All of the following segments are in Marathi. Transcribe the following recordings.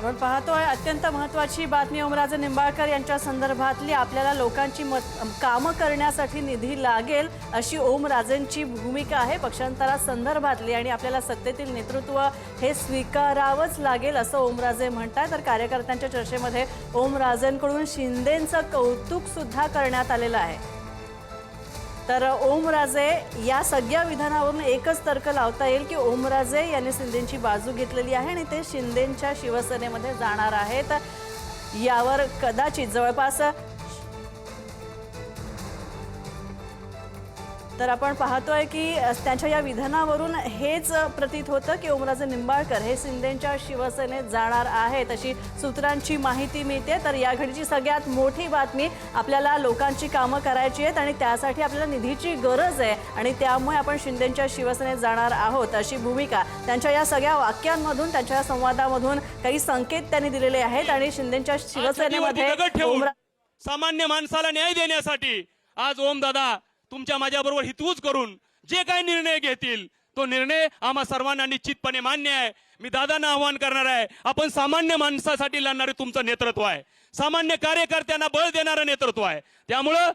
आपण पाहतोय अत्यंत महत्त्वाची बातमी ओमराजे निंबाळकर यांच्या संदर्भातली। आपल्याला लोकांची कामं करण्यासाठी निधी लागेल अशी ओमराजेंची भूमिका आहे पक्षांतरासंदर्भातली आणि आपल्याला सत्तेतील नेतृत्व हे स्वीकारावंच लागेल असं ओमराजे म्हणतात। तर कार्यकर्त्यांच्या चर्चेमध्ये ओमराजेंकडून शिंदेंचं कौतुक सुद्धा करण्यात आलेलं आहे। तर ओमराजे या सगळ्या विधानावरून एकच तर्क लावता येईल की ओमराजे यांनी शिंदेंची बाजू घेतलेली आहे आणि ते शिंदेंच्या शिवसेनेमध्ये जाणार आहेत। यावर कदाचित जवळपास तर आपण पाहतोय की त्यांच्या या विधानावरून हेच प्रतीत होतं की ओमराजे निंबाळकर हे शिंदेंच्या शिवसेनेत जाणार आहेत अशी सूत्रांची माहिती मिळते। तर या घडीची सगळ्यात मोठी बातमी आपल्याला लोकांची कामं करायची आहेत आणि त्यासाठी आपल्याला निधीची गरज आहे आणि त्यामुळे आपण शिंदेंच्या शिवसेनेत जाणार आहोत अशी भूमिका त्यांच्या या सगळ्या वाक्यांमधून त्यांच्या संवादामधून काही संकेत त्यांनी दिलेले आहेत। आणि शिंदेंच्या शिवसेनेमध्ये सामान्य माणसाला न्याय देण्यासाठी आज ओमदादा तुमच्या माझ्याबरोबर हितवूच करून जे काही निर्णय घेतील तो निर्णय आम्हा सर्वांना निश्चितपणे मान्य आहे। मी दादांना आवाहन करणार आहे, आपण सामान्य माणसासाठी लढणारे तुमचं नेतृत्व आहे, सामान्य कार्यकर्त्यांना बळ देणारं नेतृत्व आहे। त्यामुळं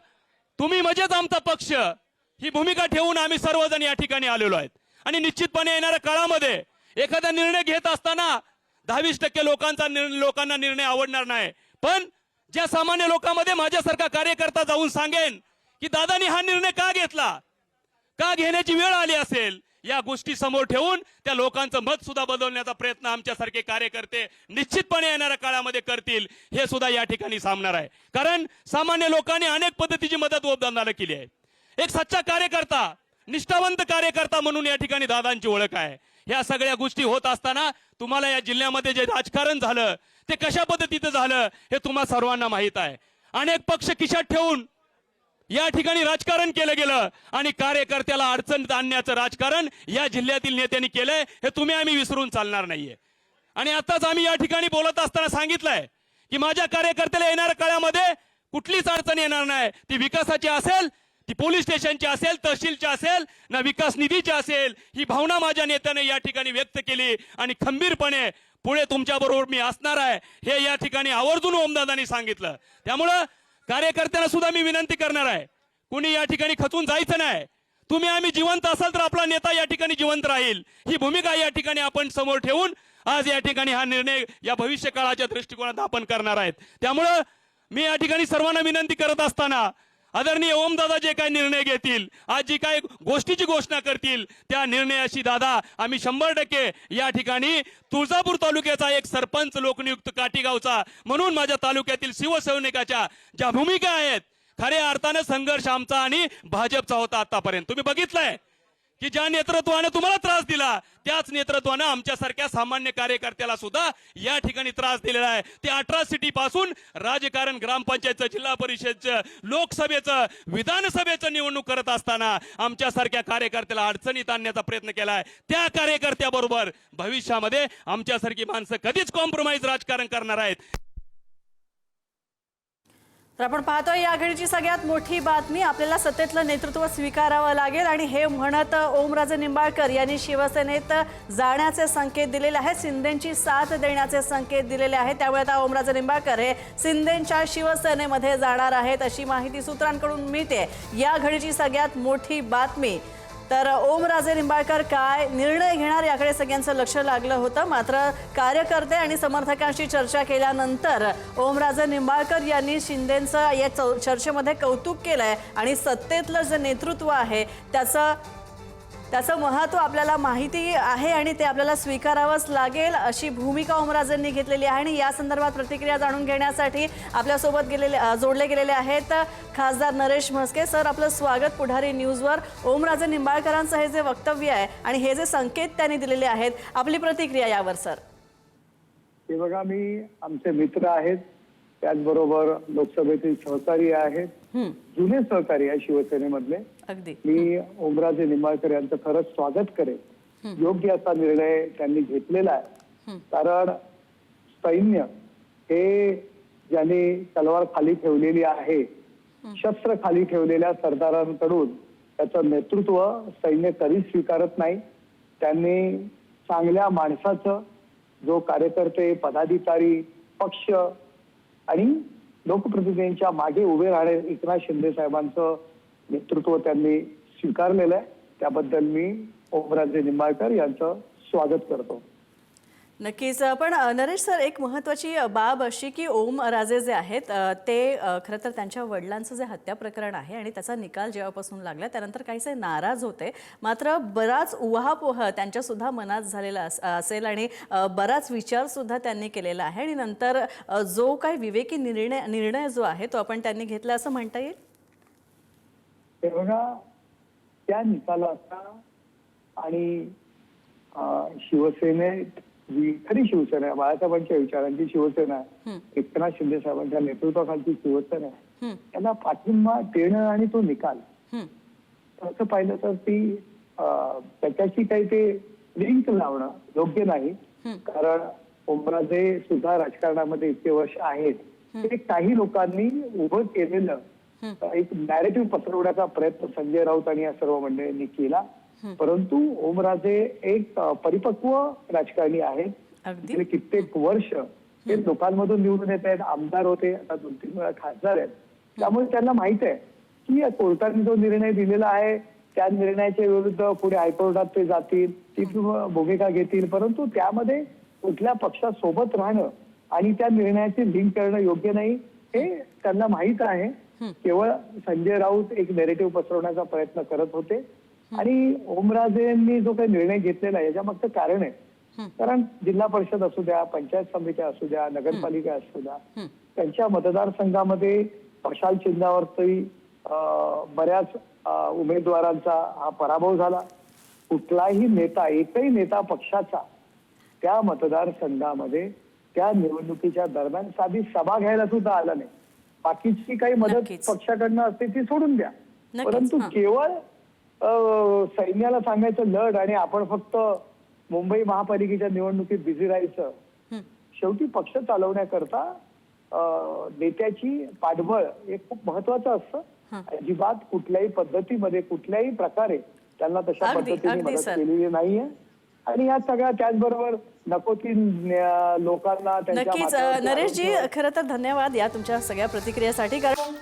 तुम्ही म्हणजेच आमचा पक्ष ही भूमिका ठेवून आम्ही सर्वजण या ठिकाणी आलेलो आहेत आणि निश्चितपणे येणाऱ्या काळामध्ये एखादा निर्णय घेत असताना 10-20% लोकांना निर्णय आवडणार नाही, पण ज्या सामान्य लोकांमध्ये माझ्यासारखा कार्यकर्ता जाऊन सांगेन की दादांनी हा निर्णय का घेतला, का घेण्याची वेळ आली असेल, या गोष्टी समोर ठेवून त्या लोकांचं मत सुद्धा बदलण्याचा प्रयत्न आमच्यासारखे कार्यकर्ते निश्चितपणे येणाऱ्या काळामध्ये करतील हे सुद्धा या ठिकाणी सांगणार आहे। कारण सामान्य लोकांनी अनेक पद्धतीची मदत दादांना केली आहे। एक सच्चा कार्यकर्ता, निष्ठावंत कार्यकर्ता म्हणून या ठिकाणी दादांची ओळख आहे। ह्या सगळ्या गोष्टी होत असताना तुम्हाला या जिल्ह्यामध्ये जे राजकारण झालं ते कशा पद्धतीचं झालं हे तुम्हा सर्वांना माहित आहे। अनेक पक्ष खिशात ठेवून या ठिकाणी राजकारण केलं गेलं आणि कार्यकर्त्याला अडचणीत आणण्याचं राजकारण या जिल्ह्यातील नेत्यांनी केलंय हे तुम्ही आम्ही विसरून चालणार नाहीये। आणि आताच आम्ही या ठिकाणी बोलत असताना सांगितलंय की माझ्या कार्यकर्त्याला येणाऱ्या काळामध्ये कुठलीच अडचण येणार नाही, ती विकासाची असेल, ती पोलीस स्टेशनची असेल, तहसीलची असेल ना विकास निधीची असेल, ही भावना माझ्या नेत्याने या ठिकाणी व्यक्त केली आणि खंबीरपणे पुढे तुमच्या बरोबर मी असणार आहे हे या ठिकाणी आवर्जून ओमदादांनी सांगितलं। त्यामुळं कार्यकर्त्यांना सुद्धा मी विनंती करणार आहे, कुणी या ठिकाणी खचून जायचं नाही। तुम्ही आम्ही जिवंत असाल तर आपला नेता या ठिकाणी जिवंत राहील, ही भूमिका या ठिकाणी आपण समोर ठेवून आज या ठिकाणी हा निर्णय या भविष्य काळाच्या दृष्टिकोनात आपण करणार आहेत। त्यामुळं मी या ठिकाणी सर्वांना विनंती करत असताना आदरणीय ओमदादा जे काही निर्णय घेतील, आज जी काही गोष्टीची घोषणा करतील त्या निर्णयाशी दादा आम्ही 100% या ठिकाणी तुळजापूर तालुक्याचा एक सरपंच लोकनियुक्त काटीगावचा म्हणून माझ्या तालुक्यातील शिवसैनिकाच्या ज्या भूमिका आहेत, खऱ्या अर्थाने संघर्ष आमचा आणि भाजपचा होता आतापर्यंत। तुम्ही बघितलंय की ज्या नेतृत्वाने तुम्हाला त्रास दिला त्याच नेतृत्वाने आमच्यासारख्या सामान्य कार्यकर्त्याला सुद्धा या ठिकाणी त्रास दिलेला आहे। ते 18 सिटी पासून राजकारण, ग्रामपंचायतचं, जिल्हा परिषदचं, लोकसभेचं, विधानसभेचं निवडणूक करत असताना आमच्यासारख्या कार्यकर्त्याला अडचणीत आणण्याचा प्रयत्न केलाय। त्या कार्यकर्त्याबरोबर भविष्यामध्ये आमच्यासारखी माणसं कधीच कॉम्प्रोमाइज राजकारण करणार आहेत। तर आपण पाहतोय या घडीची सगळ्यात मोठी बातमी आपल्याला सत्तेतलं नेतृत्व स्वीकारावं लागेल आणि हे म्हणत ओमराजे निंबाळकर यांनी शिवसेनेत जाण्याचे संकेत दिलेले आहेत, शिंदेंची साथ देण्याचे संकेत दिलेले आहेत। त्यामुळे आता ओमराजे निंबाळकर हे शिंदेंच्या शिवसेनेमध्ये जाणार आहेत अशी माहिती सूत्रांकडून मिळते। या घडीची सगळ्यात मोठी बातमी। तर ओमराजे निंबाळकर काय निर्णय घेणार याकडे सगळ्यांचं लक्ष लागलं होतं, मात्र कार्यकर्ते आणि समर्थकांशी चर्चा केल्यानंतर ओमराजे निंबाळकर यांनी शिंदेंचं या चर्चेमध्ये कौतुक केलंय आणि सत्तेतलं जे नेतृत्व आहे त्याचं महत्त्व आपल्याला माहिती आहे आणि ते आपल्याला स्वीकारावंच लागेल अशी भूमिका ओमराजेंनी घेतलेली आहे। आणि या संदर्भात प्रतिक्रिया जाणून घेण्यासाठी आपल्यासोबत जोडले गेलेले आहेत खासदार नरेश म्हस्के सर। आपलं स्वागत पुढारी न्यूजवर। ओमराजे निंबाळकरांचं हे जे वक्तव्य आहे आणि हे जे संकेत त्यांनी दिलेले आहेत, आपली प्रतिक्रिया यावर सर। हे बघा, मी आमचे मित्र आहेत, त्याचबरोबर लोकसभेतील सहकारी आहेत, जुने सहकारी आहे शिवसेनेमधले। अगदी मी ओमराजे निंबाळकर यांचं खरंच स्वागत करेन। योग्य असा निर्णय त्यांनी घेतलेला आहे, कारण सैन्य हे ज्यांनी तलवार खाली ठेवलेली आहे, शस्त्र खाली ठेवलेल्या सरदारांकडून त्याचं नेतृत्व सैन्य कधीच स्वीकारत नाही। त्यांनी चांगल्या माणसाचं, जो कार्यकर्ते, पदाधिकारी, पक्ष आणि लोकप्रतिनिधींच्या मागे उभे राहणे एकनाथ शिंदे साहेबांचं नेतृत्व त्यांनी स्वीकारलेलं आहे. त्याबद्दल मी ओमराजे निंबाळकर यांचं स्वागत करतो. नक्कीच. पण नरेश सर, एक महत्त्वाची बाब अशी की ओम राजे जे आहेत ते खरं तर त्यांच्या वडिलांचं जे हत्या प्रकरण आहे आणि त्याचा निकाल जेव्हापासून लागला त्यानंतर काहीसे नाराज होते. मात्र बराच उहापोह त्यांच्यासुद्धा मनात झालेला असेल आणि बराच विचारसुद्धा त्यांनी केलेला आहे आणि नंतर जो काही विवेकी निर्णय जो आहे तो आपण त्यांनी घेतला असं म्हणता येईल. ते बघा, त्या निकालाचा आणि शिवसेनेत जी खरी शिवसेना आहे, बाळासाहेबांच्या विचारांची शिवसेना आहे, एकनाथ शिंदे साहेबांच्या नेतृत्वाखालची शिवसेना आहे, त्यांना पाठिंबा देणं आणि तो निकाल असं पाहिलं तर ती त्याच्याशी काही ते लिंक लावणं योग्य नाही. कारण ओमराजे सुद्धा राजकारणामध्ये इतके वर्ष आहेत, ते काही लोकांनी उभं केलेलं एक नॅरेटिव्ह पसरवण्याचा प्रयत्न संजय राऊत आणि या सर्व मंडळींनी केला. परंतु ओमराजे एक परिपक्व राजकारणी आहेत. गेले कित्येक वर्ष ते लोकांमधून निवडून येत आहेत, आमदार होते, आता 2-3 वेळा खासदार आहेत. त्यामुळे त्यांना माहित आहे की कोर्टाने जो निर्णय दिलेला आहे त्या निर्णयाच्या विरुद्ध पुढे हायकोर्टात ते जातील, ती भूमिका घेतील. परंतु त्यामध्ये कुठल्या पक्षासोबत राहणं आणि त्या निर्णयाची लिंक करणं योग्य नाही हे त्यांना माहित आहे. केवळ संजय राऊत एक नेरेटिव्ह पसरवण्याचा प्रयत्न करत होते आणि ओमराजेंनी जो काही निर्णय घेतलेला आहे याच्यामागचं कारण आहे. कारण जिल्हा परिषद असू द्या, पंचायत समित्या असू द्या, नगरपालिका असू द्या, त्यांच्या मतदारसंघामध्ये मशाल चिन्हावरती बऱ्याच उमेदवारांचा हा पराभव झाला. कुठलाही नेता, एकही नेता पक्षाचा त्या मतदारसंघामध्ये त्या निवडणुकीच्या दरम्यान साधी सभा घ्यायला सुद्धा आला नाही. बाकीची काही मदत पक्षाकडनं असते ती सोडून द्या. परंतु केवळ सैन्याला सांगायचं लढ आणि आपण फक्त मुंबई महापालिकेच्या निवडणुकीत बिझी राहायचं. शेवटी पक्ष चालवण्याकरता नेत्याची पाठबळ हे खूप महत्वाचं असतं. अजिबात कुठल्याही पद्धतीमध्ये कुठल्याही प्रकारे त्यांना तशा पद्धतीने मदत केलेली नाहीये. आणि या सगळ्या त्याचबरोबर नको ती लोकांना नक्कीच. नरेशजी, खरं तर धन्यवाद या तुमच्या सगळ्या प्रतिक्रियेसाठी. कारण